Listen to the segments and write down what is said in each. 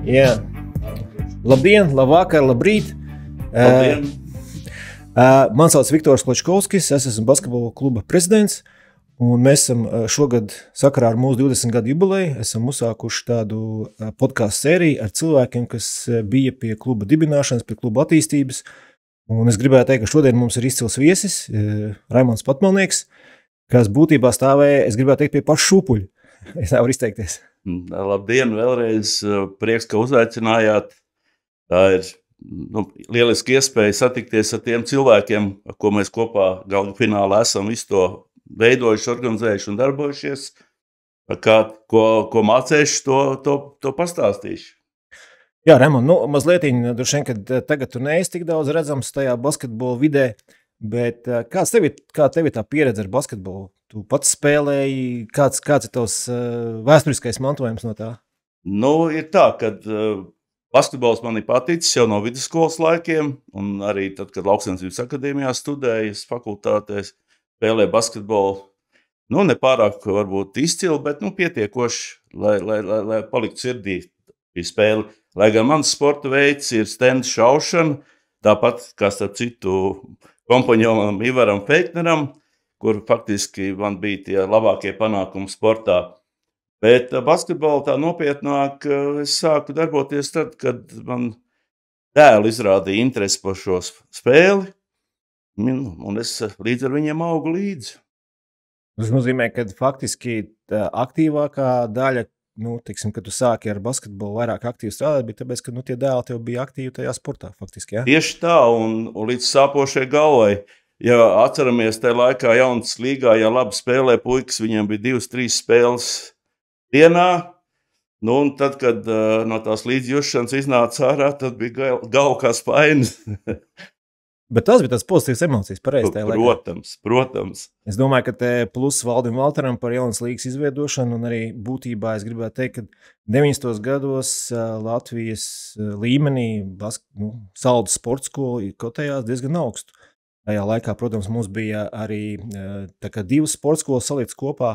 Jā. Labdien, labvakar, labrīt. Labdien. Man sauc Viktors Klačkovskis, es esmu basketbola kluba prezidents. Un mēs esam šogad sakarā ar mūsu 20 gadu jubileju esam uzsākuši tādu podcastu sēriju ar cilvēkiem, kas bija pie kluba dibināšanas, pie kluba attīstības. Un es gribēju teikt, ka šodien mums ir izcils viesis, Raimonds Patmalnieks, kas būtībā stāvēja, es gribētu teikt, pie paša šūpuļa. Es nevaru izteikties. Labdien, vēlreiz prieks, ka uzaicinājāt. Tā ir lieliski iespēja satikties ar tiem cilvēkiem, ar ko mēs kopā galvu finālā esam visu to veidojuši, organizējuši un darbojušies. Ko mācējuši, to pastāstīšu. Jā, Raimond, mazliet, droši vien, kad tagad tu neesi tik daudz redzams tajā basketbola vidē, bet kā tev ir tā pieredze ar basketbolu? Tu pats spēlēji, kāds ir tavs vēsturiskais mantojums no tā? Ir tā, ka basketbols man ir paticis jau no vidusskolas laikiem, un arī tad, kad Lauksaimniecības akadēmijā studēju, fakultātēs spēlēju basketbolu. Nepārāk varbūt izcili, bet pietiekoši, lai paliktu sirdī šī spēle. Lai gan mans sporta veids ir stendu šaušana, tāpat kā starp citu kompanionam Ivaram Feikneram, kur faktiski man bija tie labākie panākumi sportā. Bet basketbolu tā nopietnāk es sāku darboties tad, kad man dēli izrādīja interesi par šo spēli, un es līdz ar viņiem augu līdzi. Tas nozīmē, ka faktiski tā aktīvākā daļa, kad tu sāki ar basketbolu vairāk aktīvi strādāt, bija tāpēc, ka tie dēli tev bija aktīvi tajā sportā faktiski, jā? Tieši tā, un līdz sāpošai galvai. Ja atceramies tajā laikā jaunas līgā, ja labi spēlē puikas, viņiem bija 2-3 spēles dienā, un tad, kad no tās līdzjūšanas iznāca ārā, tad bija galva kā spainis. Bet tas bija tāds pozitīvs emocijas, pareizi tajā laikā. Protams. Es domāju, ka te plus Valdim Valteram par jaunas līgas izveidošanu, un arī būtībā es gribētu teikt, ka 90. gados Latvijas līmenī Saldus sporta skola kotējās diezgan augstu. Tajā laikā, protams, mums bija arī divas sporta skolas salīdz kopā.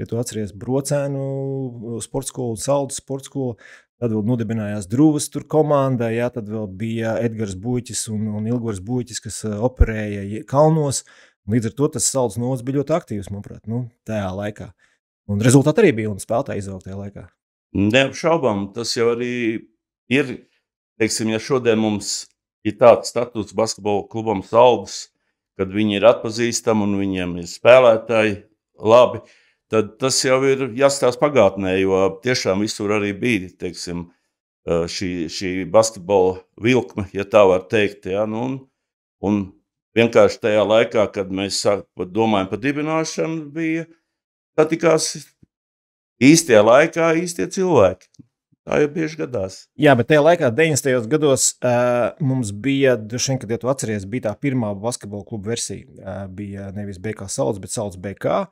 Ja tu atceries Brocēnu sporta skolu un Saldus sporta skolu, tad vēl nodibinājās Druvas tur komanda, jā, tad vēl bija Edgars Buļķis un Ilgvars Buļķis, kas operēja kalnos. Līdz ar to tas Saldus novads bija ļoti aktīvs, manuprāt, tajā laikā. Un rezultāti arī bija un spēlētāji izauga tajā laikā. Neapšaubām, tas jau arī ir, ja šodien mums ir tāds status basketbola klubam Saldus, kad viņi ir atpazīstami un viņiem ir spēlētāji labi, tad tas jau ir jāstāsta pagātnē, jo tiešām visur arī bija, šī basketbola vilkme, ja tā var teikt. Ja? Un vienkārši tajā laikā, kad mēs domājam par dibināšanu, satikās īstajā laikā īstie cilvēki. Tā jau bieži gadās. Jā, bet tajā laikā, 90. gados, mums bija, kad ja tu atceries, bija tā pirmā basketbola kluba versija. Bija nevis BK Saldus, bet Saldus BK,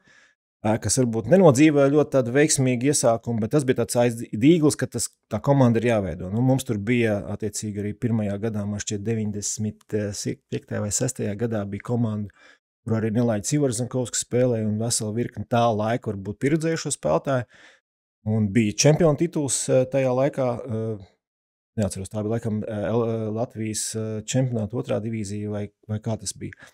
kas varbūt nenodzīvoja ļoti tādu veiksmīgu iesākumu, bet tas bija tāds aizdīglis, ka tā komanda ir jāveido. Mums tur bija, attiecīgi, arī pirmajā gadā, man šķiet 95. vai 6. gadā bija komanda, kur arī Nelaids Ivarzankovskis spēlēja un vesela virkni tā laika varbūt pieredzējušo spēlētāju. Un bija čempionu tituls tajā laikā, neatceros, tā bija laikam Latvijas čempionāta 2. divīzija vai kā tas bija.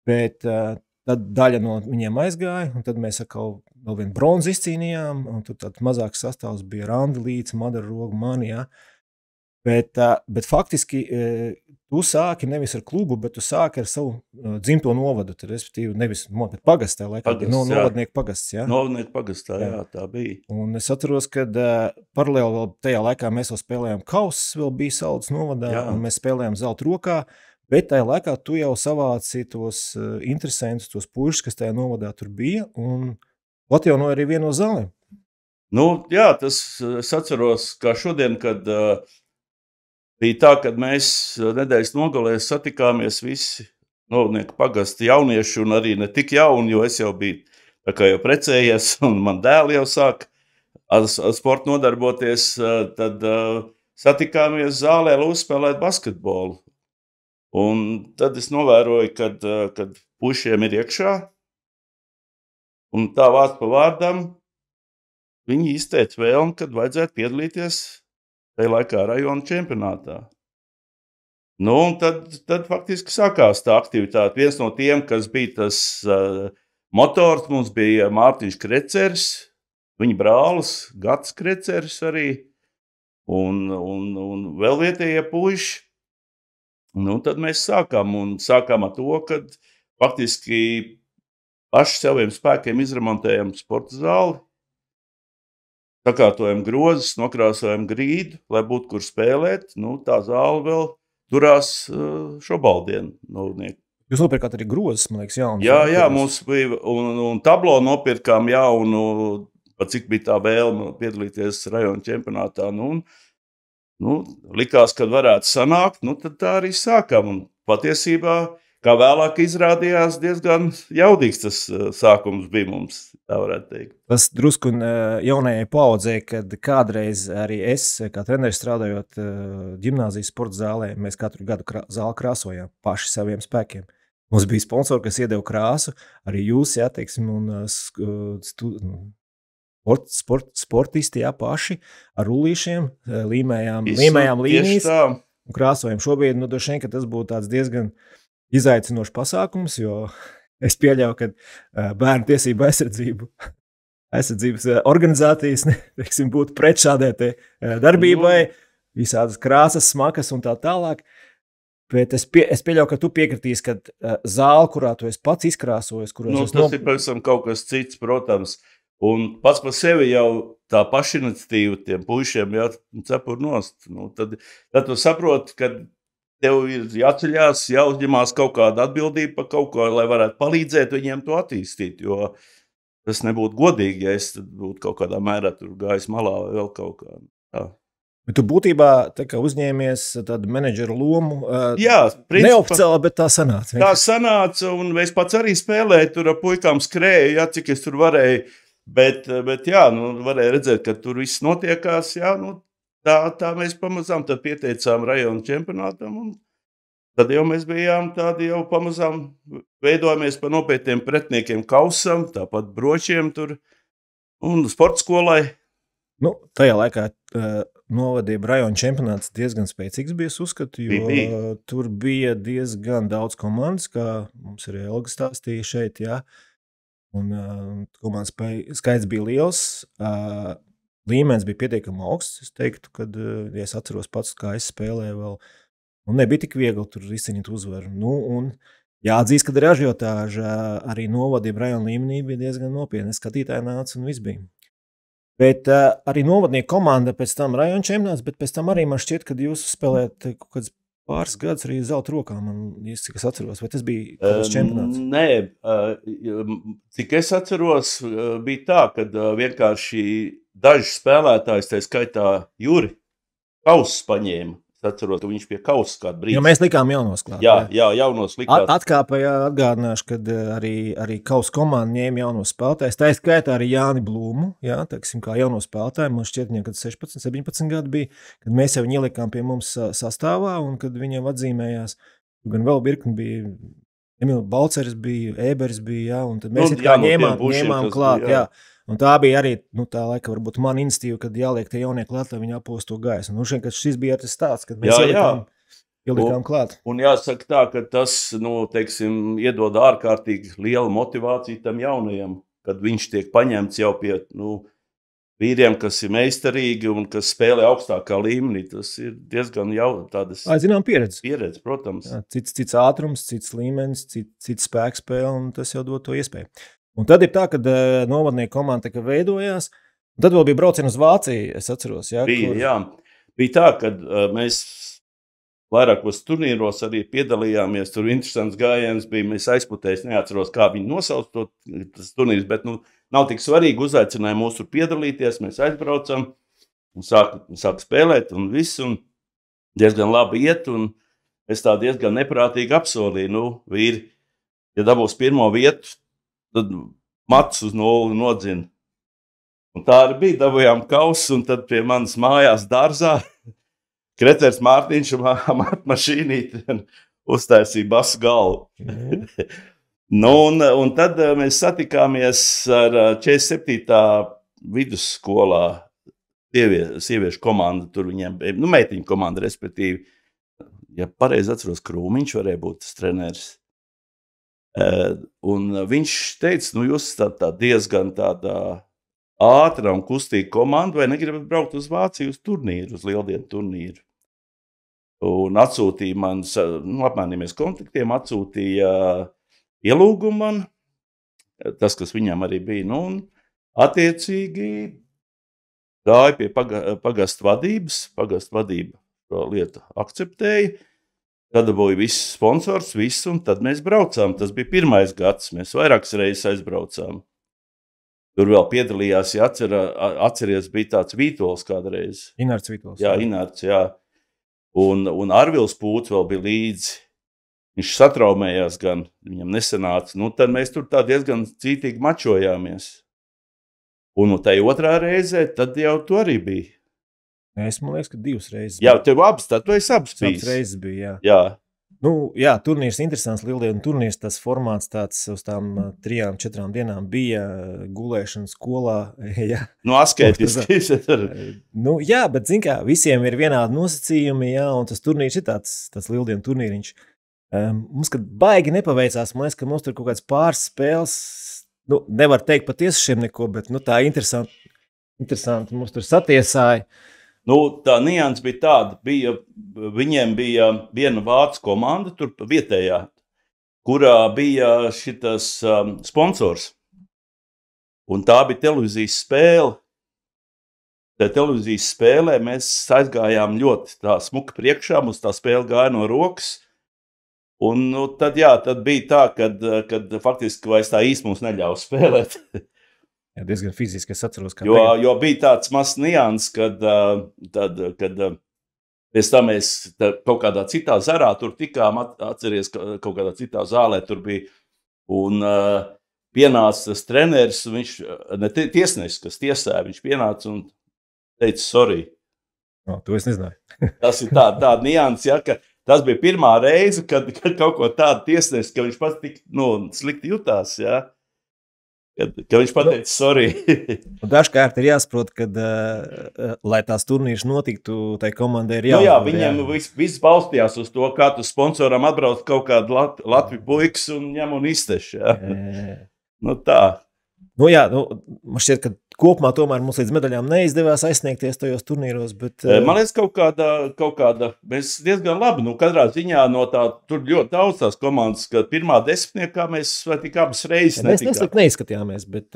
Bet tad daļa no viņiem aizgāja, un tad mēs atkal vēl vienu bronzu izcīnījām, un tur tāds mazāks sastāvs bija Randi Līts, Madara Roga, mani, jā. Bet faktiski tu sāki nevis ar klubu, bet tu sāki ar savu dzimto novadu, respektīvi nevis pagasts tajā laikā, novadnieku pagasts, jā? Novadnieku pagastā, jā, tā bija. Un es atceros, kad paralēli vēl tajā laikā mēs vēl spēlējām kausus, vēl bija Saldus novadā, jā. Un mēs spēlējām zelta rokā, bet tajā laikā tu jau savāci tos interesantus, tos puišus, kas tajā novadā tur bija, un atjaunoja arī vienu no zālēm. Jā, tas es atceros, kā šodien, kad bija tā, kad mēs nedēļas nogalēs satikāmies visi novadnieku pagasta jaunieši un arī ne tik jauni, jo es jau biju tā kā jau precējies un man dēli jau sāk ar sportu nodarboties, tad satikāmies zālē, lai uzspēlētu basketbolu. Un tad es novēroju, kad pušiem ir iekšā, un tā vārds pa vārdam, viņi izteica vēlmi, kad vajadzētu piedalīties tajā laikā rajona čempionātā. Nu, un tad faktiski sākās tā aktivitāte. Viens no tiem, kas bija tas motors, mums bija Mārtiņš Kreceris, viņa brālis, Gats Kreceris arī, un vēl vietējie puiši. Nu, tad mēs sākām ar to, ka faktiski paši saviem spēkiem izremontējam sporta zāli, sakārtojam grozes, nokrāsojam grīdu, lai būtu kur spēlēt. Nu, tā zāle vēl turās šobaldienu novadnieku. Jūs nopirkāt arī grozes, man liekas, jaunas. Jā, mums bija, un tablo nopirkām jaunu, pat cik bija tā vēlme piedalīties rajona čempionātā. Nu, likās, ka varētu sanākt, nu, tad tā arī sākām. Un patiesībā, kā vēlāk izrādījās, diezgan jaudīgs tas sākums bija mums, tā varētu teikt. Tas drusku jaunajai paaudzē, kad kādreiz arī es, kā treneris strādājot ģimnāzijas sporta zālē, mēs katru gadu zāli krāsojām paši saviem spēkiem. Mums bija sponsori, kas iedeva krāsu, arī jūs, jā, teiksim, un sportisti, jā, paši ar rullīšiem līmējām līnijas un krāsojām. Šobrīd, nu, droši vien, ka tas būtu tāds diezgan izaicinošs pasākums, jo es pieļauju, ka bērnu tiesību aizsardzības organizācijas teiksim, būtu pret šādai darbībai, visādas krāsas, smakas un tā tālāk. Bet es pieļauju, ka tu piekritīsi, ka zāle, kurā tu esi pats izkrāsojis, tas ir pavisam kaut kas cits, protams. Un pats par sevi jau tā pašiniciatīva tiem puišiem cepur nost. Nu, tad tu saproti, ka tev ir jāceļās, jāuzņemās kaut kāda atbildība par kaut ko, lai varētu palīdzēt viņiem to attīstīt, jo tas nebūtu godīgi, ja es būtu kaut kādā mērā tur gājis malā vai vēl kaut kā. Tā. Bet tu būtībā tā kā uzņēmies tādu menedžeru lomu, jā, neoficiāli, bet tā sanāca. Tā sanāca, un es pats arī spēlēju, tur ar puikām skrēju, jā, cik es tur varēju, bet jā, nu, varēja redzēt, ka tur viss notiekās, jā, nu, Tā mēs pamazām pieteicām rajona čempionātam, un tad jau mēs bijām tādi jau pamazām veidojamies par nopietniem pretiniekiem kausam, tāpat bročiem tur un sporta skolai. Nu, tajā laikā novadība rajona čempionāts diezgan spēcīgs bija, es uzskatu, jo tur bija diezgan daudz komandas, kā mums arī Elga stāstīja šeit, jā, un komandas skaits bija liels, līmenis bija pietiekami augsts, es teiktu, kad, ja es atceros pats, kā es spēlēju vēl, un nebija tik viegli tur izcīnīt uzvaru. Nu, un jāatzīst, ka arī ažiotāža arī novadība rajona līmenī bija diezgan nopietna. Skatītāji nāca un viss bija. Bet arī novadnieku komanda pēc tam rajona čempionāts, bet pēc tam arī man šķiet, kad jūs spēlējat kaut kāds pāris gadus arī zelta rokā, cik es atceros, vai tas bija kaut kāds čempionāts? Nē, cik es atceros, bija tā, kad vienkārši daži spēlētāji, tā skaitā Juri, kausus paņēma. Es atceros, ka viņš pie kausas kādu brīdi. Jo mēs likām jaunos klāt. Jā, jaunos likāt. Atkāpā atgādināšu, kad arī kausa komanda ņēma jaunos spēlētājus. Tā skaitā arī Jāni Blūmu, jā, teiksim, kā jauno spēlētāju. Man šķiet, viņam, kad 16, 17 gadi bija, kad mēs jau viņu ielikām pie mums sastāvā un kad viņam atzīmējās. Gan vēl virkni bija, Emil Balceris bija, Ēberis bija, jā, un tad mēs ņēmām klāt, jā. Un tā bija arī, nu, tā laika varbūt man institīva, kad jāliek tie jaunie klāt, lai viņi apostu to gaisu. Nu, šeit, kad šis bija tas stāsts, kad mēs ielikām klāt. Un jāsaka tā, ka tas, nu, teiksim, iedod ārkārtīgi lielu motivāciju tam jaunajam, kad viņš tiek paņemts jau pie, nu, vīriem, kas ir meistarīgi un kas spēlē augstākā līmenī. Tas ir diezgan jau tādas... Zinām, pieredze. Pieredze, protams. Jā, cits ātrums, cits līmenis, cits spēkspēle, un tas jau dod to iespēju. Un tad ir tā, kad novadnieku komanda veidojās, un tad vēl bija braucieni uz Vāciju, es atceros. Jā, bija tā, kad mēs vairākos turnīros arī piedalījāmies, tur interesants gājiens bija, mēs aizputējis, neatceros, kā viņi nosauc tas turnīrs, bet, nu, nav tik svarīgi, uzaicināja mūs tur piedalīties, mēs aizbraucam un sāk spēlēt un viss, un diezgan labi iet, un es tā diezgan neprātīgi apsolīju, nu, vīri, ja dabūs pirmo vietu, tad mats uz nulli nodzina. Un tā arī bija, dabūjām kausu, un tad pie manas mājās dārzā Kreters Mārtiņš un mašīnīti uztaisīja basu galvu. Nu, un tad mēs satikāmies ar 47. vidusskolā sieviešu komanda, tur viņiem bija, meitiņu komanda, respektīvi, ja pareizi atceros, Krūmiņš varēja būt tas treneris. Un viņš teica, jūs tā diezgan tādā ātra un kustīga komanda, vai negribat braukt uz Vāciju uz turnīru, uz lieldienu turnīru. Un atsūtīja man, apmainījāmies kontaktiem, atsūtīja ielūgumu man, tas, kas viņam arī bija, un attiecīgi gāja pie pagastu vadības, pagastu vadība šo lietu akceptēja, dabūja viss sponsors, viss, un tad mēs braucām. Tas bija pirmais gads, mēs vairākas reizes aizbraucām. Tur vēl piedalījās, ja atceries, bija tāds Vītols kādreiz. Inārts Vītols. Jā, Inārts, jā. Un Arvils Pūts vēl bija līdzi. Viņš satraumējās gan, viņam nesanāca. Tad mēs tur tā diezgan cītīgi mačojāmies. Un tai otrā reizē, tad jau tu arī bija. Es, man liekas, ka 2 reizes. Jā, tev abas, tad tu esi abas bijis. 2 reizes bija, jā. Jā, turnīrs interesants, lieldienu turnīrs, tas formāts tāds uz tām 3-4 dienām bija gulēšana skolā. Jā. Asketiski. Jā, bet zin kā, visiem ir vienādi nosacījumi, jā, un tas turnīrs ir tāds lieldienu turnīriņš. Mums, kad baigi nepaveicās, man liekas, ka mums tur kaut kāds pāris spēles, nevar teikt patiesi šiem neko, bet tā interesanti mums tur satiesāja. Tā nianses bija tāda, viņiem bija viena vācu komanda, tur vietējā, kurā bija šitas sponsors. Un tā bija televīzijas spēle. Tā televīzijas spēlē mēs aizgājām ļoti tā smuki priekšā, mums tā spēle gāja no rokas. Un tad bija tā, kad faktiski vairs tā īsti mums neļauj spēlēt. Jā, diezgan fiziski es atceros, kā jo bija tāds mazs nianses, kad pēc tam mēs kaut kādā citā zarā tur tikām, atceries, kaut kādā citā zālē tur bija, un pienāca tas treneris, viņš, ne tiesnesis, kas tiesāja, viņš pienāca un teica sorry. To es nezināju. Tas ir tāda nianses, ja, ka tas bija pirmā reize, kad kaut ko tādu tiesnesis, ka viņš pats tik slikti jutās, ja. Ka viņš pateica sorry. Dažkārt ir jāsaprot, ka, lai tās turnīrs notiktu, tai komandai ir jābūt. Jā, viņiem viss balstījās uz to, kā tu sponsoram atbrauc kaut kādu Latviju puikas un ņem un izteš. Jā. Tā. Man šķiet, ka kopumā tomēr mums līdz medaļām neizdevās aizsniegties tajos turnīros, bet... Man liekas, kaut kāda, mēs diezgan labi, katrā ziņā no tā, tur ļoti daudz tās komandas, ka pirmā 10. mēs vai tik abas reizes netikām. Mēs neslikt neizskatījāmies, bet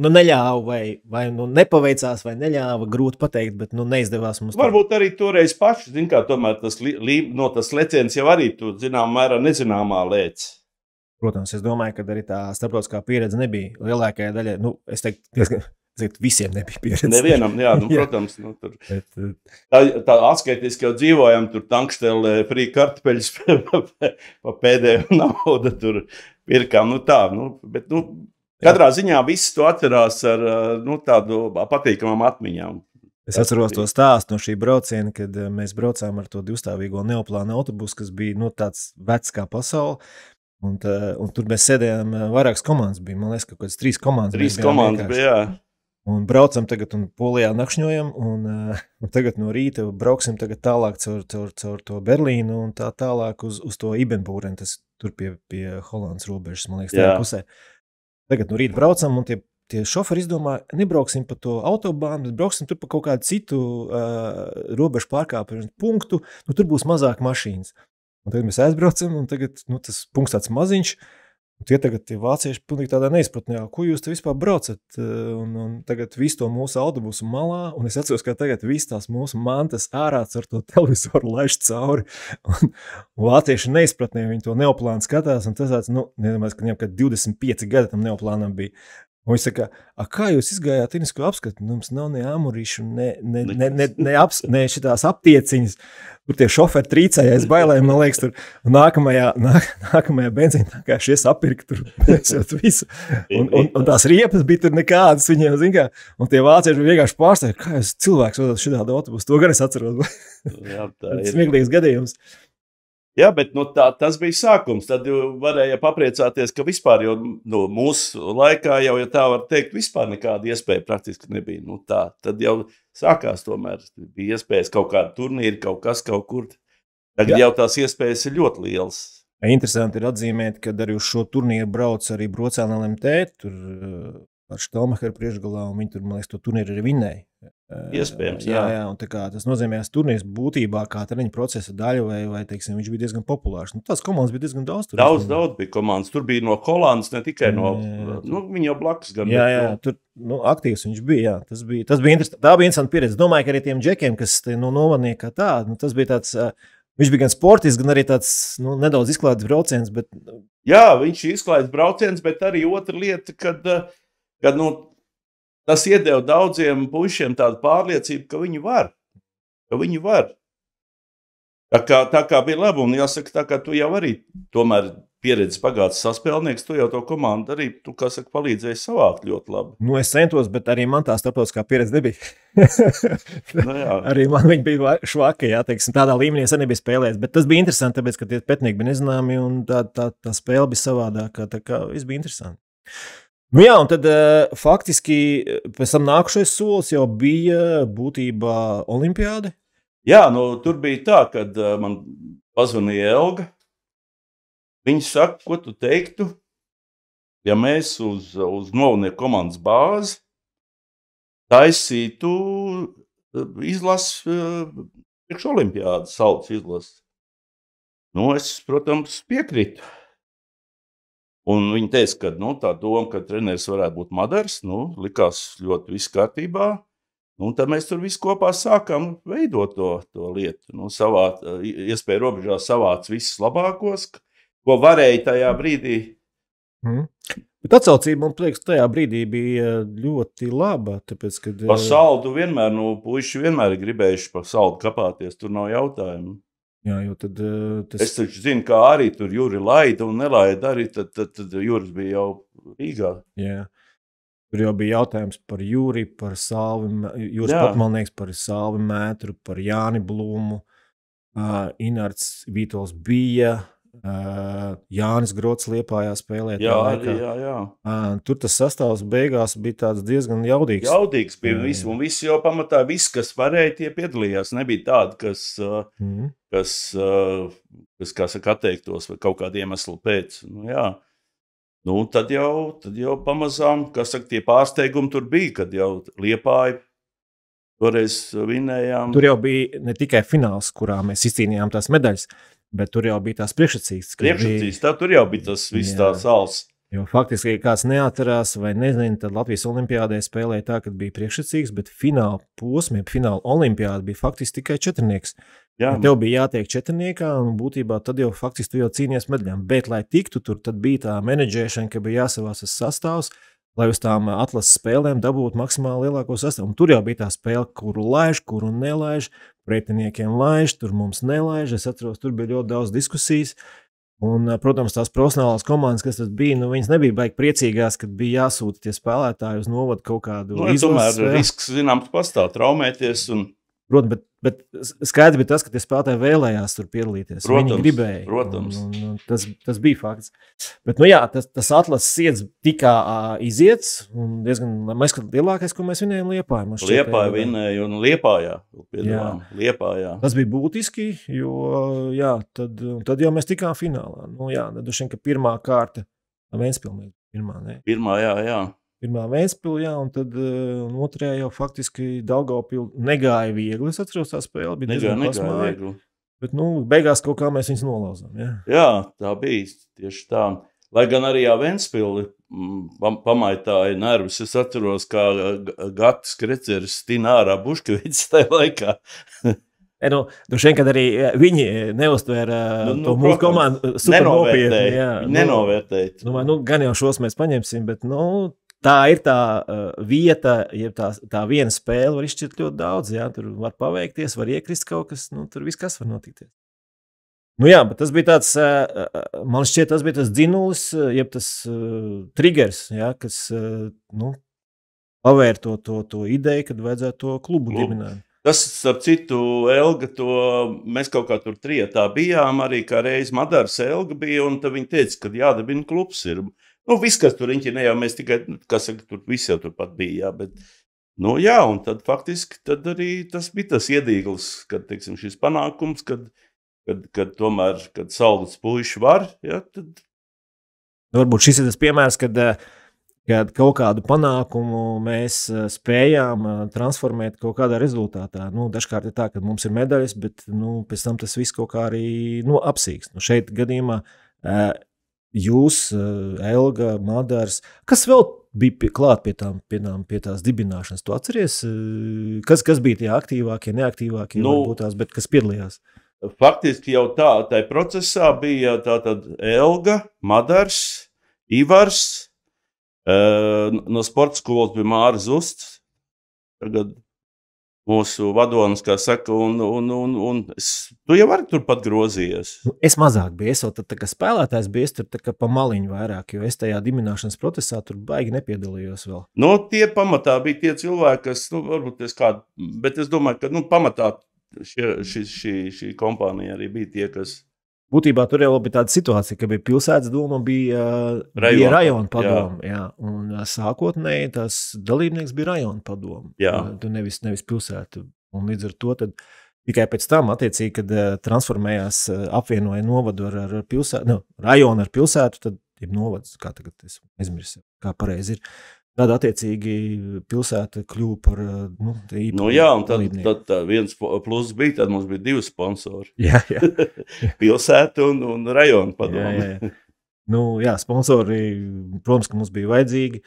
neļāva vai nepaveicās vai neļāva, grūti pateikt, bet neizdevās mums. Varbūt arī toreiz paši, zin kā, tomēr tas leciens jau arī tu zinām mērā nezināmā lēc. Protams, es domāju, ka arī tā starptautiskā pieredze nebija lielākajai daļai. Es teiktu, visiem nebija pieredze. Nevienam, jā, protams. Tur. Tā atskaitiski jau dzīvojam, tur tankštelē frī kartupeļus pa pēdējo naudu tur pirkām. Bet katrā ziņā viss to atcerās ar tādu patīkamām atmiņām. Es atceros to stāstu no šī brauciena, kad mēs braucām ar to 2-stāvīgo neoplānu autobusu, kas bija tāds vecs kā pasaule. Un tur mēs sēdējām, vairākas komandas bija, man liekas, ka kaut kāds 3 komandas. 3 komandas bija, jā. Un braucam tagad un Polijā nakšņojam, un tagad no rīta brauksim tagad tālāk caur to Berlīnu un tā tālāk uz to Ibenbūreni, tas tur pie Holandas robežas, man liekas, tajā pusē. Tagad no rīta braucam, un tie šoferi izdomā, nebrauksim pa to autobānu, bet brauksim tur pa kaut kādu citu robežu pārkāpšanas punktu, tur būs mazāk mašīnas. Un tagad mēs aizbraucam, un tagad tas punkts tāds maziņš, un tie vācieši pilnīgi tādā neizpratnē, ko jūs te vispār braucat, un tagad visu to mūsu autobusu malā, un es atceros, ka tagad viss tās mūsu mantas ārāc ar to televizoru laiž cauri, un vācieši neizpratnē, viņi to neoplānu skatās, un tas tāds, nedomāju, ka viņam, kad 25 gadi tam neoplānam bija. Un viņš saka, kā jūs izgājāt tehnisko apskatu? Mums nav ne amurīšu, ne šitās aptieciņas. Tur tie šoferi trīcējais bailēm, man liekas, tur nākamajā benzīna tā kā šies apirka tur visu. Un tās riepas bija tur nekādas viņiem, zin kā. Un tie vācieši vienkārši pārstāja, kā jūs cilvēks vadat šitādu autobusu. To gan es atceros. Jā, tā ir. Smieklīgs gadījums. Jā, bet tas bija sākums. Tad varēja papriecāties, ka vispār jau mūsu laikā, jau tā var teikt, vispār nekāda iespēja praktiski nebija. Tad jau sākās tomēr. Bija iespējas kaut kāda turnīra, kaut kur. Tagad jau tās iespējas ir ļoti lielas. Interesanti ir atzīmēt, ka arī uz šo turnīru brauc arī Brocēna LMT. Tur ar Štelmacheru priekšgalā, un viņi tur, man liekas, to turnīru arī vinnēja. Iespējams, jā. Un tas nozīmē, ka turnīrs būtībā kā treniņa procesa daļa, vai teiksim, viņš bija diezgan populārs. Tās komandas bija diezgan daudz. Daudz bija komandas. Tur bija no Holandas, ne tikai no viņa jau blakus. Jā, tur aktīvs viņš bija. Jā. Tas bija interesanti. Tā bija interesanta pieredze. Domāju, ka arī tiem džekiem, kas novadnieka tā, tas bija tāds, viņš bija gan sportisks, gan arī tāds nedaudz izklaides brauciens. Bet... Jā, viņš ir izklaides brauciens, bet arī otra lieta, kad tas iedeva daudziem puišiem tādu pārliecību, ka viņi var. Tā kā bija labi, un jāsaka, tā kā tu jau arī tomēr pieredzes pagātnes saspēlnieks, tu jau to komandu arī, palīdzēji savākt ļoti labi. Es centos, bet arī man tā starptautiskā pieredze nebija. Arī man viņa bija švaka, jā, teiksim, tādā līmenī es arī nebija spēlējis, bet tas bija interesanti, tāpēc, ka tie petnieki bija nezināmi, un tā spēle bija savādākā, tā kā viss bija interesanti. Jā, un tad faktiski pēc tam nākušais solis jau bija būtībā olimpiāde. Jā, tur bija tā, kad man pazvanīja Elga. Viņa saka, ko tu teiktu, ja mēs uz novadnieku komandas bāzi taisītu izlasi priekš olimpiādes sauc izlasi. Es, protams, piekrītu. Un viņi teica, ka tā doma, ka treneris varētu būt Madars, likās ļoti viss kārtībā. Tad mēs tur visi kopā sākām veidot to lietu. Savā iespēju robežā savāc visus labākos, ko varēja tajā brīdī. Bet atsaucība, man liekas, tajā brīdī bija ļoti laba. Tāpēc, kad... Par saldu vienmēr, puiši vienmēr ir gribējuši par saldu kapāties, tur nav jautājumu. Jā, jo tad... Es taču zinu, kā arī tur Juri laida un nelaida arī, tad Juris bija jau Rīgā. Jā. Tur jau bija jautājums par Juri, par Salvi, Juris Patmalnieks, par Salvi Mētru, par Jāni Blūmu, Inards Vītols bija, Jānis Grots Liepājā spēlē. Jā. Tur tas sastāvs beigās bija tāds diezgan jaudīgs. Jaudīgs bija viss, un visi jau pamatā, viss, kas varēja, tie piedalījās. Nebija tādi, kas kā saka, atteiktos vai kaut kādu iemeslu pēc. Tad jau pamazām, kā saka, tie pārsteigumi tur bija, kad jau Liepāja toreiz vinējām. Tur jau bija ne tikai fināls, kurā mēs izcīnījām tās medaļas, bet tur jau bija tās priekšsacīgas. Tur jau bija tas viss tā sals. Jo faktiski, ja kāds neatcerās vai nezina, tad Latvijas olimpiādē spēlēja tā, kad bija priekšsacīgas, bet fināla posmie, fināla olimpiāda bija faktiski tikai četrnieks. Tev bija jātiek četrniekā, un būtībā tad jau faktiski tu jau cīnies medaļām. Bet, lai tiktu tur, tad bija tā menedžēšana, ka bija jāsavās tas sastāvs, lai uz tām atlases spēlēm dabūtu maksimāli lielāko sastāvu. Un tur jau bija tā spēle, kuru laiž, kuru nelaiž, pretiniekiem laiž, tur mums nelaiž. Es atceros, tur bija ļoti daudz diskusijas. Un, protams, tās profesionālās komandas, kas tas bija, viņas nebija baigi priecīgās, kad bija jāsūta tie spēlētāji uz novadu kaut kādu izlases. Tomēr risks, zināms, pastāv traumēties un... Protams, bet skaidrs bija tas, ka tie spēlētāji vēlējās tur piedalīties. Viņi gribēja. Protams. Un tas bija fakts. Bet, tas atlases iets tikā iziets, un diezgan mēs, lielākais, ko mēs vinējām Liepājā. Liepāja vinēja un Liepājā. Tas bija būtiski, jo tad jau mēs tikām finālā. Nedušiem, ka pirmā kārta Ventspilī. Pirmā, jā. Pirmā Ventspilī, un tad otrajā jau faktiski Daugavpili negāja viegli. Es atceros, tā spēle bija diezgan viegli. Bet, beigās kaut kā mēs viņus nolauzām. Jā, tā bija tieši tā. Lai gan arī Ventspili pamaitāja nervus, es atceros, kā Gatis Kreceris stina ārā Buškevics tajā laikā. Šeit, kad arī viņi neuztvēra to mūsu komandu super nopietni. Viņi nenovērtēja. Gan jau šos mēs paņemsim, bet, tā ir tā vieta, ja tā viena spēle var izšķirt ļoti daudz, tur var paveikties, var iekrist kaut kas, tur viss kas var notikties. Bet tas bija tāds, man šķiet, tas bija tas dzinulis, jeb tas triggers, kas, pavēr to ideju, kad vajadzētu to klubu dibināt. Tas, starp citu, Elga, mēs kaut kā tur trietā bijām, arī kā reiz Madars Elga bija, un tad viņi teica, ka jādabina klubs ir. Viss, kas tur riņķi, ne jau mēs tikai, kā saka, tur visi jau turpat bija, jā, bet, jā, un tad faktiski tad arī tas bija tas iedīglis, kad, teiksim, šis panākums, kad tomēr, kad Saldas puiši var, jā, tad. Varbūt šis ir tas piemērs, kad kaut kādu panākumu mēs spējām transformēt kaut kādā rezultātā. Dažkārt ir tā, ka mums ir medaļas, bet pēc tam tas viss kaut kā arī apsīkst. Šeit gadījumā jūs, Elga, Madars, kas vēl bija klāt pie tās dibināšanas? Tu atceries, kas bija tie aktīvākie, neaktīvākie, varbūt tās, bet kas piedalījās? Faktiski jau tajā procesā bija tātad Elga, Madars, Ivars, no sporta skolas bija Māra Zusts, tagad mūsu vadonis, kā saka, un tu jau arī turpat grozījies. Es mazāk biju, es jau tad, kā spēlētājs biju, es tur tā kā pa maliņu vairāk, jo es tajā dibināšanas procesā tur baigi nepiedalījos vēl. Tie pamatā bija tie cilvēki, kas, varbūt bet es domāju, ka, pamatā šī kompānija arī bija tie, kas. Būtībā tur jau bija tāda situācija, ka bija pilsētas doma, bija rajona padoma. Jā. Un sākotnēji tas dalībnieks bija rajona padoma. Tu nevis pilsētu. Un līdz ar to tad tikai pēc tam, attiecīgi, kad transformējās, apvienoja novadu ar pilsētu, rajonu ar pilsētu, tad ir novads, kā tagad es aizmirsu, kā pareizi ir. Tad, attiecīgi, pilsēta kļuva par īpašu. Jā, un tad viens plus bija, tad mums bija 2 sponsori. Jā. Pilsēta un rajona padome. Jā, sponsori, protams, ka mums bija vajadzīgi.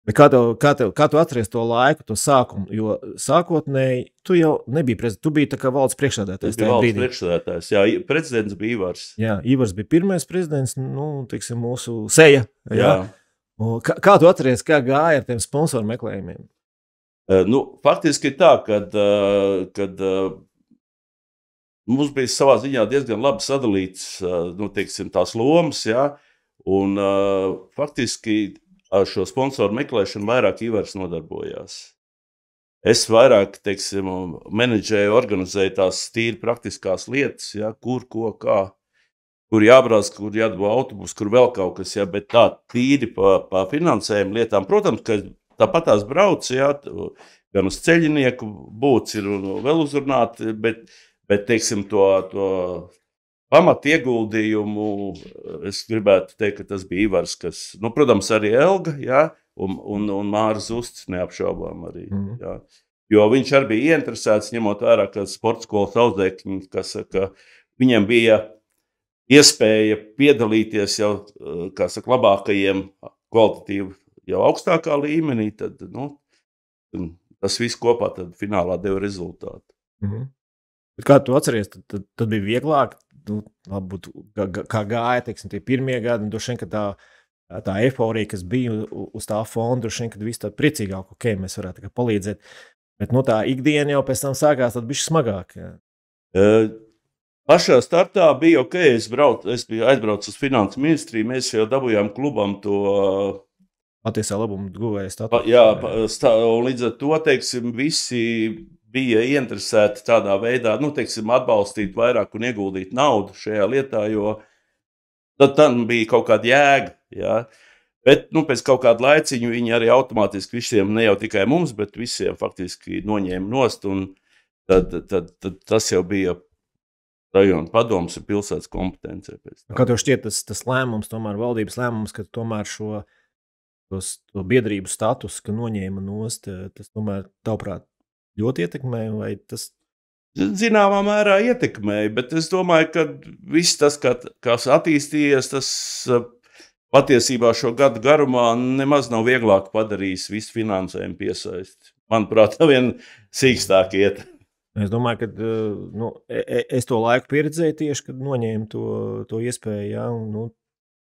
Bet kā tu atceries to laiku, to sākumu? Jo sākotnēji tu jau nebija prezidents, tu biji tā kā valsts priekšsēdētājs. Tas bija valsts priekšsēdētājs, jā, prezidents bija Ivars. Jā, Ivars bija pirmais prezidents, teiksim, mūsu seja. Jā. Kā tu atceries, kā gāja ar tiem sponsoru meklējumiem? Faktiski tā, kad mums bija savā ziņā diezgan labi sadalīts, teiksim, tās lomas, jā, un faktiski ar šo sponsoru meklēšanu vairāk Ivars nodarbojās. Es vairāk, teiksim, menedžēju, organizēju tās tīri praktiskās lietas, jā, kur, ko, kā. Kur jābrauc, kur jādabū autobus, kur vēl kaut kas, jā, bet tā tīri pa finansējumu lietām. Protams, ka tāpat tās brauc, jā, gan uz ceļinieku būts ir un vēl uzrunāt, bet teiksim, to pamatu ieguldījumu, es gribētu teikt, ka tas bija Ivars, kas, protams, arī Elga, jā, un Māra Zusts neapšaubām arī, jā. Jo viņš arī bija ieinteresēts, ņemot vērā, ka sporta skolas audzēkņi, kas, ka viņiem bija iespēja piedalīties jau, kā saka, labākajiem kvalitatīvi jau augstākā līmenī, tad, tas viss kopā tad finālā deva rezultātu. Bet kā tu atceries, tad bija vieglāk, kā gāja, teiksim, tie pirmie gadi, un droši vien, ka tā eiforija, kas bija uz tā fonda, droši vien, kad viss tā priecīgāk, mēs varētu palīdzēt, bet tā ikdiena jau pēc tam sākās tad bišķi smagāk. Jā. Pašā startā bija ok, es biju aizbraucis uz finansu ministriju, mēs jau dabūjām klubam to patiesā labuma guvēja statusu. Jā, un līdz ar to, teiksim, visi bija ieinteresēti tādā veidā, teiksim, atbalstīt vairāk un ieguldīt naudu šajā lietā, jo tad bija kaut kāda jēga, jā. Bet, pēc kaut kāda laiciņu viņi arī automātiski visiem, ne jau tikai mums, bet visiem faktiski noņēma nost, un tad tas jau bija rajona padomas ir pilsētas kompetencija. Kā tev šķiet tas lēmums, tomēr valdības lēmums, ka tomēr to biedrību status, ka noņēma nost, tas tomēr tavuprāt ļoti ietekmēja, vai tas? Zināmā mērā ietekmēja, bet es domāju, ka viss tas, kas attīstījies, tas patiesībā šo gadu garumā nemaz nav vieglāk padarījis visu finansējumu piesaisti. Manuprāt, vien sīkstāk iet. Es domāju, ka es to laiku pieredzēju tieši, kad noņēmu to iespēju, jā, un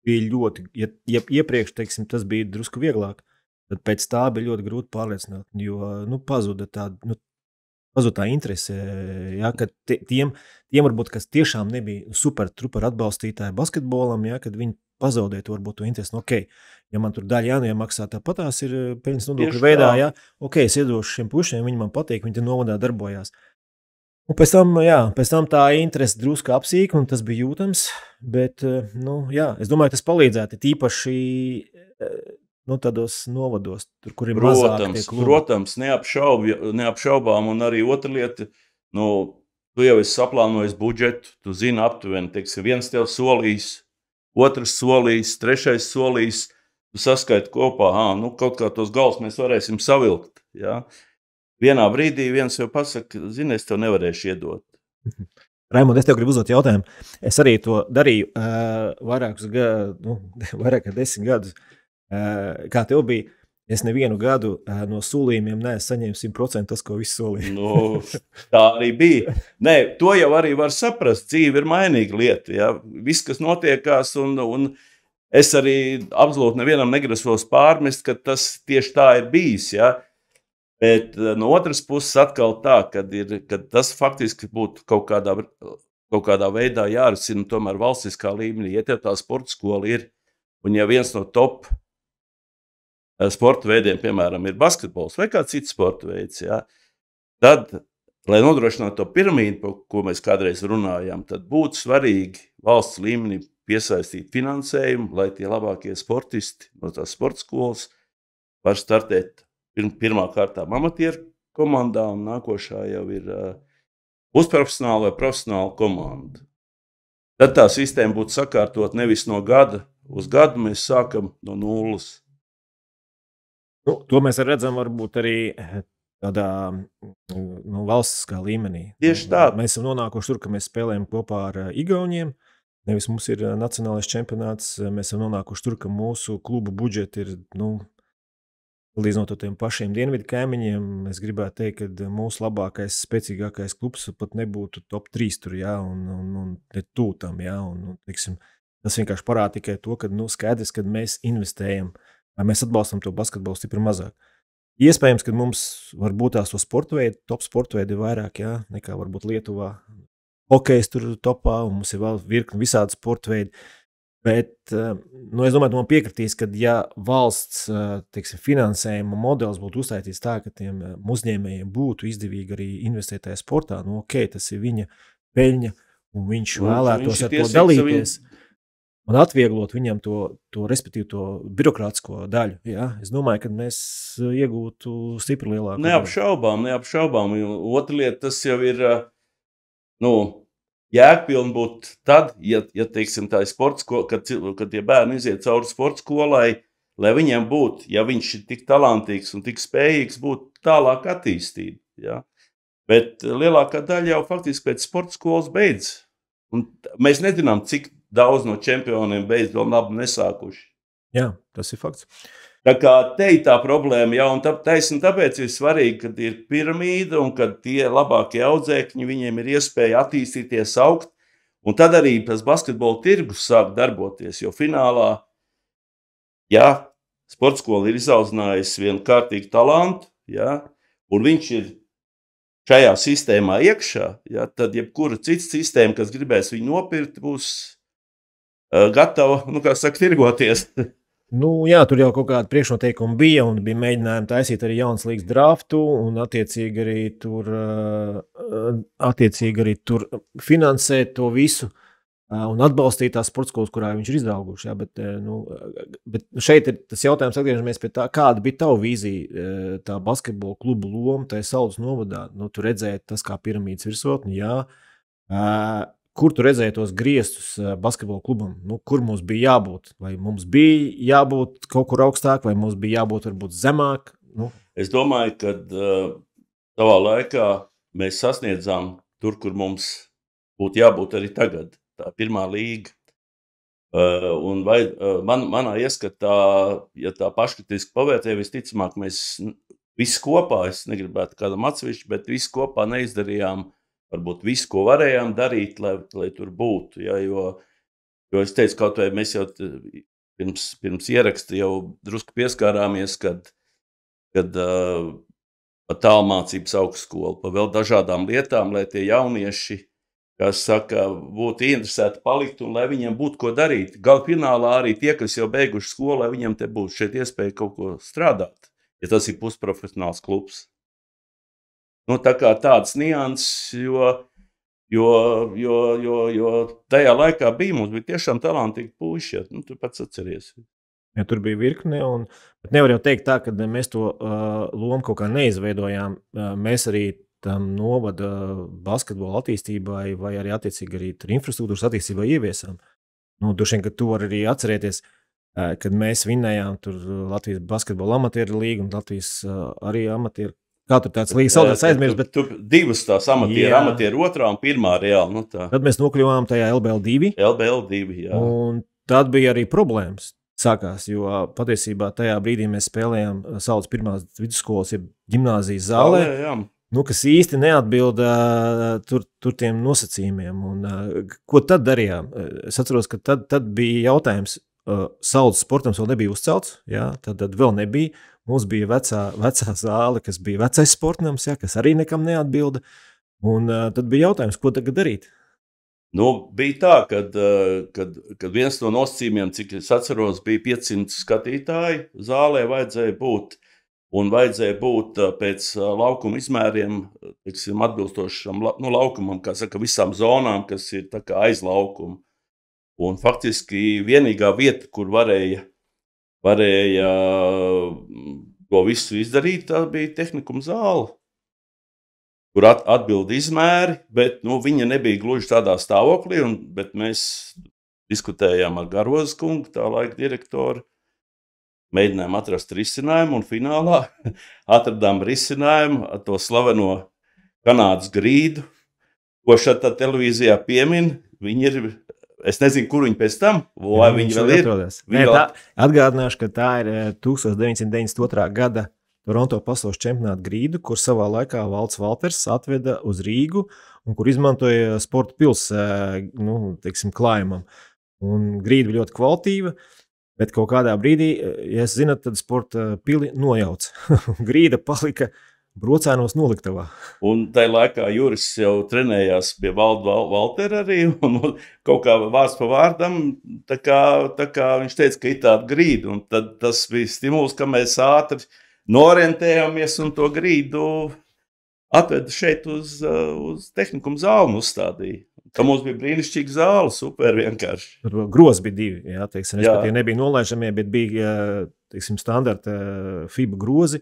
bija ļoti, ja iepriekš, teiksim, tas bija drusku vieglāk, tad pēc tā bija ļoti grūti pārliecināt, jo, pazuda tā interese, jā, ka tiem varbūt, kas tiešām nebija super atbalstītāji basketbolam, jā, kad viņi pazaudēt varbūt to interesi, ja man tur daļa jāmaksā, tāpat tās ir peļņas nodokļu veidā, jā, es iedošu šiem pušiem, viņi man patīk, viņi te novadā darbojās. Un pēc tam tā interese drusku apsīka, un tas bija jūtams. Bet, es domāju, tas palīdzētu tīpaši tādos novados, tur, kur ir mazāk tie klubi. Protams, neapšaubām, un arī otra lieta, tu jau esi saplānojis budžetu, tu zini aptuveni, teiksim, viens tev solīs, otrs solīs, trešais solīs, tu saskaiti kopā, kaut kā tos galus mēs varēsim savilkt, jā. Vienā brīdī viens jau pasaka, zini, es tev nevarēšu iedot. Raimond, es tev gribu uzdot jautājumu. Es arī to darīju vairāk kā 10 gadus. Kā tev bija? Es nevienu gadu no solījumiem neesmu saņēmis 100% tas, ko viss solīja. Tā arī bija. Nē, to jau arī var saprast. Dzīve ir mainīga lieta. Ja? Viss, kas notiekās, un es arī absolūti nevienam negrasos pārmest, ka tas tieši tā ir bijis. Ja? Bet no otras puses atkal tā, kad tas faktiski būtu kaut kādā veidā jārisina tomēr valstiskā līmenī. Ja tev tā sporta skola ir, un ja viens no top sporta veidiem, piemēram, ir basketbols vai kāds cits sporta veids, ja, tad, lai nodrošinātu to piramīdu, par ko mēs kādreiz runājām, tad būtu svarīgi valsts līmenī piesaistīt finansējumu, lai tie labākie sportisti no tās sporta skolas var startēt pirmā kārtā amatieru komandā, un nākošā jau ir pusprofesionāla vai profesionāla komanda. Tad tā sistēma būtu sakārtot nevis no gada uz gadu, mēs sākam no nulles. To mēs redzam varbūt arī tādā valstiskā līmenī. Tieši tā. Mēs esam nonākuši tur, ka mēs spēlējam kopā ar Igauniem. Nevis mums ir nacionālais čempionāts, mēs esam nonākuši tur, ka mūsu klubu budžeti ir, līdzinot ar tiem pašiem dienvidu kaimiņiem. Es gribētu teikt, ka mūsu labākais, spēcīgākais klubs pat nebūtu top 3 tur, un tūtam, un teiksim, tas vienkārši parāda tikai to, ka, skaidrs, kad mēs investējam, vai mēs atbalstam to basketbolu stipri mazāk. Iespējams, ka mums varbūt tās to sporta veidu, top sporta veidi ir vairāk, nekā varbūt Lietuvā. Hokejs tur topā, un mums ir vēl virkni visādi sporta veidi. Bet, es domāju, man piekritīs, ka ja valsts, finansējuma modelis būtu uztaisīts tā, ka tiem uzņēmējiem būtu izdevīgi arī investēt tajā sportā, tas ir viņa peļņa, un viņš vēlētos ar to dalīties. Un atvieglot viņam to respektīvi to birokrātisko daļu. Ja? Es domāju, ka mēs iegūtu stipri lielāku. Neapšaubām. Otra lieta, tas jau ir, jēgpilni būtu tad, ja teiksim, tā ir sports, kad tie bērni iziet cauri sporta skolai, lai viņiem būtu, ja viņš ir tik talantīgs un tik spējīgs, būtu tālāk attīstība. Ja? Bet lielākā daļa jau faktiski pēc sporta skolas beidz. Un mēs nezinām, cik daudz no čempioniem beidz vēl labi nesākuši. Jā, tas ir fakts. Tā kā te ir tā problēma, un tāpēc ir svarīgi, kad ir piramīda un kad tie labākie audzēkņi, viņiem ir iespēja attīstīties, augt, un tad arī tas basketbola tirgus sāk darboties, jo finālā, sporta skola ir izaudzinājusi vienu kārtīgu talantu, un viņš ir šajā sistēmā iekšā, tad jebkura cita sistēma, kas gribēs viņu nopirkt, būs gatava, tirgoties. Tur jau kaut kāda priekšnoteikuma bija, un bija mēģinājumi taisīt arī jaunas līgas draftu, un attiecīgi arī tur finansēt to visu un atbalstīt tās sporta skolas, kurā viņš ir izauguši. Bet šeit ir tas jautājums, atgriežamies pie tā, kāda bija tava vīzija, tā basketbola klubu loma, tajā Saules novadā. Tu redzēji tas kā piramīdas virsotni, kur tu redzēji tos griestus basketbola klubam? Kur mums bija jābūt? Vai mums bija jābūt kaut kur augstāk, vai mums bija jābūt varbūt zemāk? Es domāju, ka savā laikā mēs sasniedzām tur, kur mums būtu jābūt arī tagad. Tā pirmā līga. Un manā ieskatā, ja tā paškritiski pavērtē, visticamāk mēs visi kopā, es negribētu kādam atsevišķi, bet visi kopā neizdarījām varbūt visu, ko varējām darīt, lai tur būtu. Jo es teicu, kaut vai mēs jau pirms ieraksta jau drusku pieskārāmies, kad pa tālmācības augstskolu, pa vēl dažādām lietām, lai tie jaunieši, kas saka, būtu interesēti palikt un lai viņiem būtu ko darīt. Gala finālā arī tie, kas jau beiguši skolu, lai viņiem te būtu šeit iespēja kaut ko strādāt, ja tas ir pusprofesionāls klubs. Nu, tā kā tāds nianses, jo tajā laikā mums bija tiešām talantīgi puiši, ja, nu, tu pats atceries. Ja tur bija virkne, bet nevar jau teikt tā, ka mēs to lomu kaut kā neizveidojām. Mēs arī tam novada basketbola attīstībai vai arī attiecīgi arī infrastruktūras attīstībai ieviesām. Nu, droši vien, ka tu vari arī atcerēties, kad mēs vinnējām tur Latvijas basketbola amatieru līgu un Latvijas arī amatieru. Kā tur tāds līgas saucās aizmirst, bet... Tur divas tās amatieru otrā un pirmā reāli. Nu tā. Tad mēs nokļuvām tajā LBL2. LBL2, jā. Un tad bija arī problēmas. Sākās, jo patiesībā tajā brīdī mēs spēlējām Saules pirmās vidusskolas, jeb ģimnāzijas zālē, nu, kas īsti neatbilda tur tiem nosacījumiem. Un, ko tad darījām? Es atceros, ka tad bija jautājums, Saules sportams vēl nebija uzcelts, jā, tad vēl nebija. Mums bija vecā zāle, kas bija vecais sportnams, jā, kas arī nekam neatbilda. Un tad bija jautājums, ko tagad darīt? Nu, bija tā, kad viens no nosacījumiem, cik es atceros, bija 500 skatītāji zālē vajadzēja būt, un vajadzēja būt pēc laukuma izmēriem, teiksim, atbilstošam laukumam, kā saka, visām zonām, kas ir tā kā aiz laukuma. Un faktiski vienīgā vieta, kur varēja to visu izdarīt, tā bija tehnikuma zāle, kur atbildi izmēri, bet viņa nebija gluži tādā stāvoklī, bet mēs diskutējām ar Garozes kungu, tā laika direktoru, mēģinājām atrast risinājumu, un finālā atradām risinājumu ar to slaveno Kanādas grīdu, ko šeit televīzijā piemin. Viņi ir, es nezinu, kur viņi pēc tam, vai viņi vēl ir. Atgādināšu, ka tā ir 1992. gada Toronto pasaules čempionāta grīdu, kur savā laikā Valds Valters atveda uz Rīgu un kur izmantoja sporta pils, klājumam. Un grīda bija ļoti kvalitīva, bet kaut kādā brīdī, ja es zinu, tad sporta pili nojauc. Grīda palika Brocēnos noliktavā. Un tajā laikā Juris jau trenējās pie Valda Valtera arī, un kaut kā vārds pa vārdam, tā kā viņš teica, ka ir tāda grīda, un tad tas bija stimuls, ka mēs ātri norientējāmies un to grīdu atveda šeit uz tehnikuma zāli un uzstādīja. Ka mums bija brīnišķīga zāle, super vienkārši. Grozi bija divi, jā, teiksim, respektīvi nebija nolaižamie, bet bija, teiksim, standarta FIBA grozi.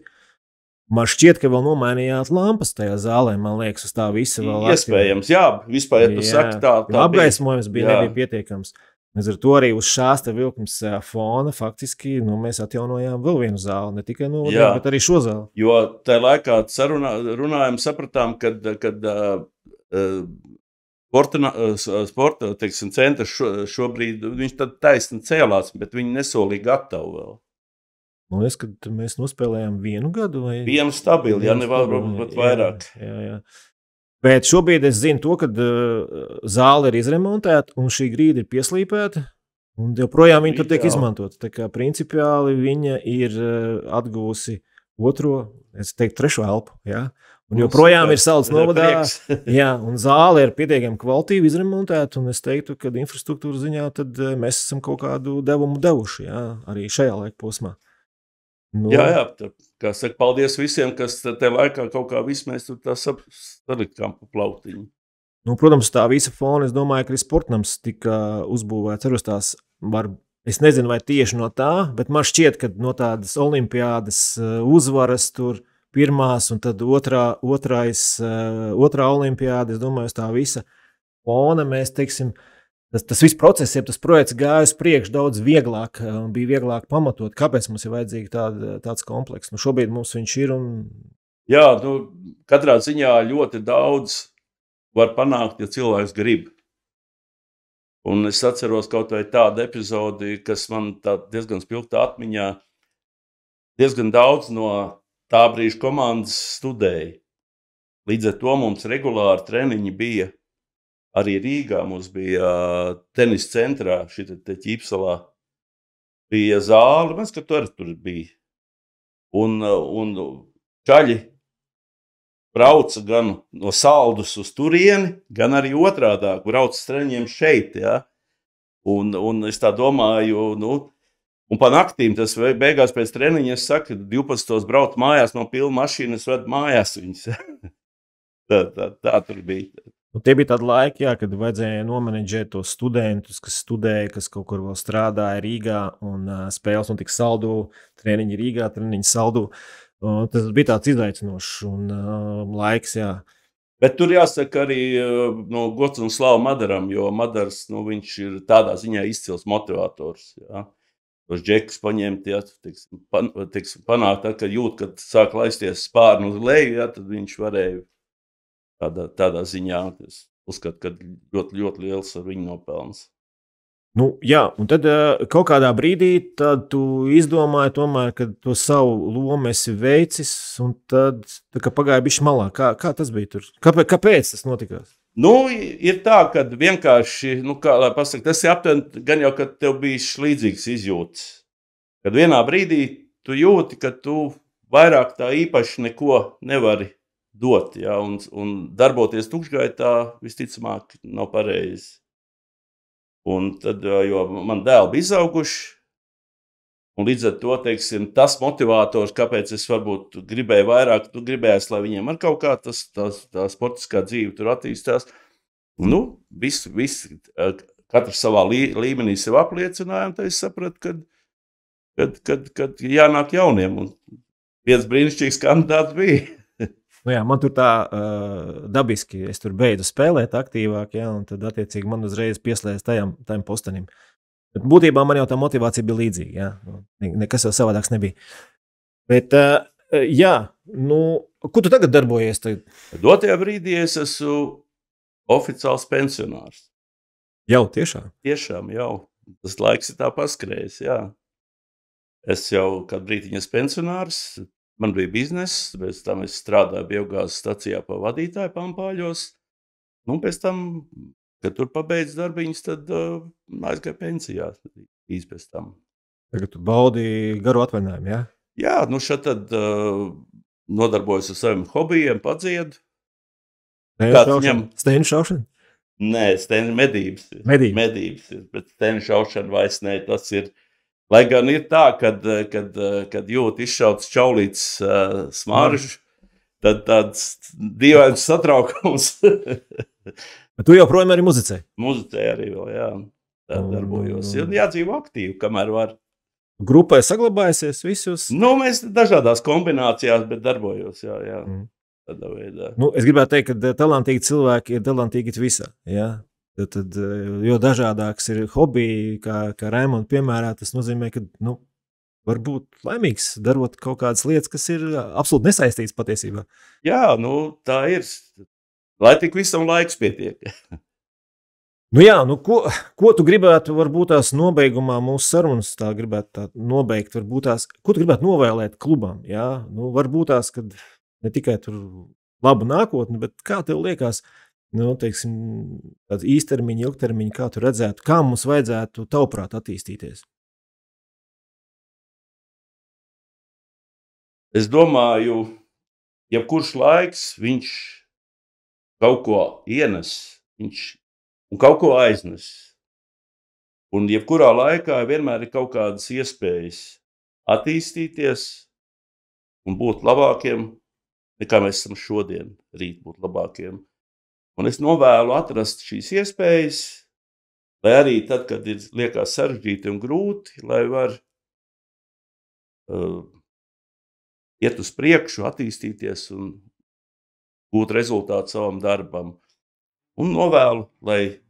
Man šķiet, ka vēl nomainījāt lampas tajā zālē, man liekas, uz tā visa vēl iespējams, jā, vispār, ja tu saki tā apgaismojums nebija pietiekams. Līdz ar to arī uz šās te vilkums fona faktiski mēs atjaunojām vēl vienu zāli, ne tikai novadījām, bet arī šo zāli. Jo tajā laikā runājām, sapratām, kad sporta teiksim, centrs šobrīd, viņš tad taisni cēlās, bet viņi nesolīja gatavu vēl. Man liekas, ka mēs nospēlējām vienu gadu vai... Vienu stabili, ja nevar pat vairāk. Jā. Bet šobrīd es zinu to, ka zāle ir izremontēta un šī grīda ir pieslīpēta un joprojām viņa tur tiek izmantota. Tā kā principiāli viņa ir atgūsi trešo elpu, jā. Un joprojām ir Saules novadā, jā, un zāle ir pietiekami kvalitīvi izremontēta, un es teiktu, ka infrastruktūra ziņā tad mēs esam kaut kādu devumu devuši, jā, arī šajā laika posmā. Jā, kā saka, paldies visiem, kas tajā laikā kaut kā visu mēs tur tā saliktām pa plautiņu. Protams, tā visa fona, es domāju, ka arī sportnams tika uzbūvēts, es nezinu, vai tieši no tā, bet man šķiet, ka no tādas olimpiādas uzvaras tur pirmās un tad otrā olimpiāda, es domāju, tā visa fona mēs, teiksim, Tas viss process, ja tas projekts gāja uz priekšu daudz vieglāk, bija vieglāk pamatot, kāpēc mums ir vajadzīgi tāds komplekss. Šobrīd mums viņš ir un... Jā, katrā ziņā ļoti daudz var panākt, ja cilvēks grib. Un es atceros kaut vai tādu epizodi, kas man diezgan spilgtā atmiņā, diezgan daudz no tā brīža komandas studēja. Līdz ar to mums regulāri treniņi bija. Arī Rīgā mums bija tenis centrā, šitā te Ķīpsalā, bija zāle, mēs, ka tur bija. Un čaļi brauca gan no Saldus uz turieni, gan arī otrādāk, brauca treniņiem šeit, jā. Un es tā domāju, un pa naktīm tas beigās pēc treniņa, es saku, 12. braukt mājās no pilna mašīnas, vedu mājās viņas. Tā tur bija. Tie bija tādi laiki, jā, kad vajadzēja nomenedžēt tos studentus, kas studēja, kas kaut kur vēl strādāja Rīgā, un spēles notika Saldū, treniņi Rīgā, treniņi Saldū. Tas bija tāds izaicinošs un laiks, jā. Bet tur jāsaka arī gods un slava Madaram, jo Madars, viņš ir tādā ziņā izcils motivators, jā. Tos džekus paņemt, jā, teiksim, panākt, tad, kad jūt, kad sāk laisties spārnu uz leju, jā, tad viņš varēja tādā ziņā. Es uzskatu, ka ļoti, ļoti liels ar viņu nopelns. Jā, un tad kaut kādā brīdī tad tu izdomāji tomēr, ka to savu lomu esi veicis, un tad pagāja bišķi malā. Kā tas bija tur? Kāpēc tas notikās? Ir tā, ka vienkārši, kā lai pasaka, tas ir aptuveni gan jau, kad tev bija līdzīgs izjūtas. Kad vienā brīdī tu jūti, ka tu vairāk tā īpaši neko nevari dot, ja, un darboties tukšgaitā visticamāk nav pareizi. Un tad, jo man dēli bija izauguši, un līdz ar to, teiksim, tas motivators, kāpēc es varbūt gribēju vairāk, tu gribējies, lai viņiem ar kaut kā tā sportiskā dzīve tur attīstās. Visi, katrs savā līmenī sev apliecinājām, tad es sapratu, kad jānāk jauniem, un viens brīnišķīgs kandidāts bija. Man tur tā dabiski, es tur beidzu spēlēt aktīvāk, jā, un tad attiecīgi man uzreiz pieslēdz tajam postenim. Bet būtībā man jau tā motivācija bija līdzīga, jā, nekas jau savādāks nebija. Bet, jā, ko tu tagad darbojies? Dotajā brīdī es esmu oficiāls pensionārs. Jau, tiešām? Tiešām, jau. Tas laiks ir tā paskrējis, jā. Es jau kādu brītiņu esmu pensionārs. Man bija bizness, pēc tam es strādāju biogāzes stacijā pa vadītāju Pampāļos. Pēc tam, kad tur pabeidz darbiņas, tad aizgāju pensijā īsti pēc tam. Tagad tu baudi garu atvaļinājumu, jā? Jā, šad tad nodarbojos ar saviem hobijiem, padziedu. Steinu šaušana? Nē, medības. Medības, bet steinu šaušana vairs ne, tas ir. Lai gan ir tā, kad jūt izšauts čaulīts smaržu, tad tāds dīvains satraukums. Bet tu joprojām arī muzicē? Muzicē arī vēl, jā. Tā darbojos. Jādzīvo aktīvi, kamēr var. Grupai saglabājusies visus? Mēs dažādās kombinācijās, bet darbojos, jā. Tādā veidā. Es gribētu teikt, ka talantīgi cilvēki ir talantīgi visā, jā. Tad, jo dažādāks ir hobiji, kā Raimonda piemērā, tas nozīmē, ka var būt laimīgs, darot kaut kādas lietas, kas ir absolūti nesaistītas patiesībā. Jā, tā ir. Lai tik visam laiks pietiek. Ko tu gribētu varbūt tās nobeigumā mūsu sarunas tā gribētu tā nobeigt, varbūt tās, ko tu gribētu novēlēt klubam, jā? Varbūt tās, kad ne tikai tur labu nākotni, bet kā tev liekas, teiksim, tāds īstermiņa, ilgtermiņa, kā tu redzētu, kā mums vajadzētu tavuprāt attīstīties? Es domāju, jebkurš laiks, viņš kaut ko ienes, un kaut ko aiznes. Un jebkurā laikā vienmēr ir kaut kādas iespējas attīstīties un būt labākiem, nekā mēs esam šodien, rīt būt labākiem. Un es novēlu atrast šīs iespējas, lai arī tad, kad liekas sarežģīti un grūti, lai var iet uz priekšu, attīstīties un būt rezultātu savam darbam. Un novēlu, lai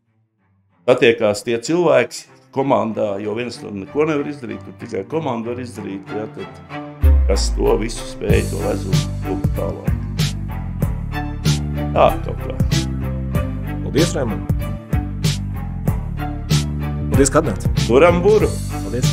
satiekās tie cilvēki komandā, jo viens to neko nevar izdarīt, tur tikai komanda var izdarīt, ja, tad, kas to visu spēj, to rezultātu tālāk. Tā kaut kā. Paldies, Raimond. Paldies, ka atnāc. Turam buru. Paldies.